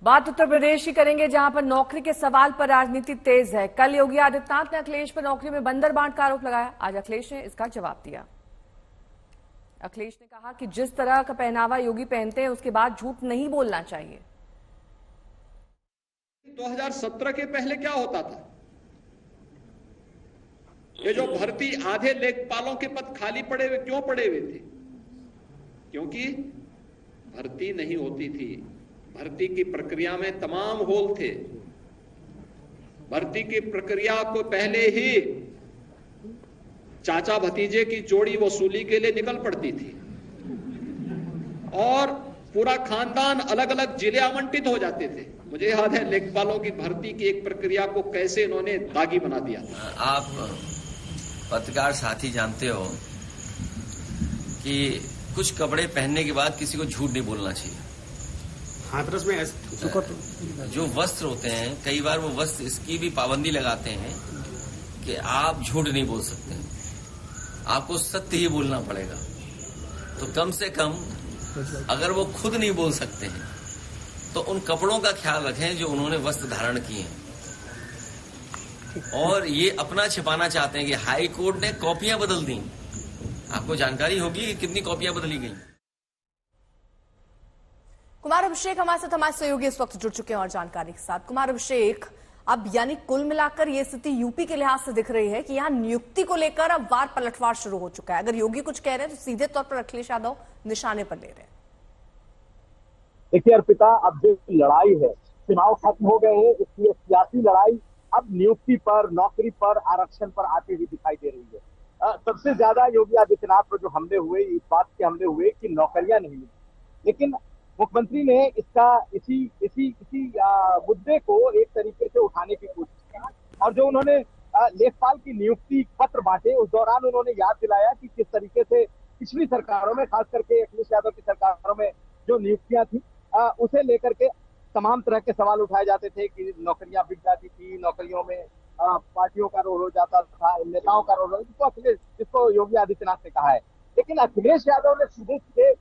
बात उत्तर प्रदेश की करेंगे, जहां पर नौकरी के सवाल पर राजनीति तेज है। कल योगी आदित्यनाथ ने अखिलेश पर नौकरी में बंदर बांट का आरोप लगाया। आज अखिलेश ने इसका जवाब दिया। अखिलेश ने कहा कि जिस तरह का पहनावा योगी पहनते हैं उसके बाद झूठ नहीं बोलना चाहिए। 2017 के पहले क्या होता था? ये जो भर्ती आधे लेखपालों के पद खाली पड़े हुए क्यों पड़े हुए थे? क्योंकि भर्ती नहीं होती थी। भर्ती की प्रक्रिया में तमाम होल थे। भर्ती की प्रक्रिया को पहले ही चाचा भतीजे की जोड़ी वसूली के लिए निकल पड़ती थी और पूरा खानदान अलग अलग जिले आवंटित हो जाते थे। मुझे याद है लेखपालों की भर्ती की एक प्रक्रिया को कैसे इन्होंने दागी बना दिया। आप पत्रकार साथी जानते हो कि कुछ कपड़े पहनने के बाद किसी को झूठ नहीं बोलना चाहिए। हाथरस में जो वस्त्र होते हैं, कई बार वो वस्त्र इसकी भी पाबंदी लगाते हैं कि आप झूठ नहीं बोल सकते, आपको सत्य ही बोलना पड़ेगा। तो कम से कम अगर वो खुद नहीं बोल सकते हैं तो उन कपड़ों का ख्याल रखें जो उन्होंने वस्त्र धारण किए हैं। और ये अपना छिपाना चाहते हैं कि हाई कोर्ट ने कॉपियां बदल दी। आपको जानकारी होगी कि कितनी कॉपियां बदली गई। कुमार अभिषेक हमारे सहयोगी इस वक्त जुड़ चुके हैं और जानकारी के साथ। कुमार अभिषेक, अब यानी कुल मिलाकर ये स्थिति यूपी के लिहाज से दिख रही है कि यहाँ नियुक्ति को लेकर अब वार पलटवार शुरू हो चुका है। अगर योगी कुछ कह रहे हैं तो सीधे तौर पर अखिलेश यादव निशाने पर ले रहे हैं। देखिए अर्पिता, अब जो लड़ाई है, चुनाव खत्म हो गए हैं, इसलिए सियासी लड़ाई अब नियुक्ति पर, नौकरी पर, आरक्षण पर आती हुई दिखाई दे रही है। सबसे ज्यादा योगी आदित्यनाथ पर जो हमले हुए, इस बात के हमले हुए कि नौकरियां नहीं मिली, लेकिन मुख्यमंत्री ने इसी मुद्दे को एक तरीके से उठाने की कोशिश की। और जो उन्होंने लेखपाल की नियुक्ति पत्र बांटे, उस दौरान उन्होंने याद दिलाया कि किस तरीके से पिछली सरकारों में, खास करके अखिलेश यादव की सरकारों में जो नियुक्तियां थी, उसे लेकर के तमाम तरह के सवाल उठाए जाते थे कि नौकरियां बिक जाती थी, नौकरियों में पार्टियों का रोल हो जाता था, नेताओं का रोल, जिसको योगी आदित्यनाथ ने कहा है। लेकिन अखिलेश यादव ने सीधे सीधे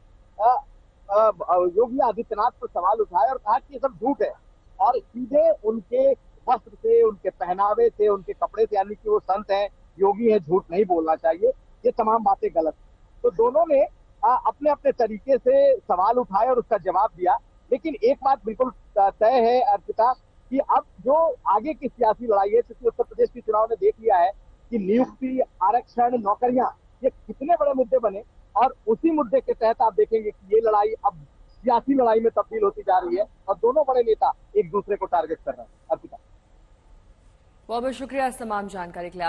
योगी आदित्यनाथ पर सवाल उठाया और कहा कि ये सब झूठ है, और सीधे उनके वस्त्र से, उनके पहनावे से, उनके कपड़े से, यानी कि वो संत हैं, योगी है, झूठ नहीं बोलना चाहिए, ये तमाम बातें गलत। तो दोनों ने अपने अपने तरीके से सवाल उठाए और उसका जवाब दिया। लेकिन एक बात बिल्कुल तय है अर्पिता, कि अब जो आगे की सियासी लड़ाई है, क्योंकि उत्तर प्रदेश के चुनाव ने देख लिया है कि नियुक्ति, आरक्षण, नौकरियां, ये कितने बड़े मुद्दे बने, और उसी मुद्दे के तहत आप देखेंगे कि ये लड़ाई अब सियासी लड़ाई में तब्दील होती जा रही है और दोनों बड़े नेता एक दूसरे को टारगेट कर रहे हैं। अर्पिता, बहुत बहुत शुक्रिया इस तमाम जानकारी के लिए।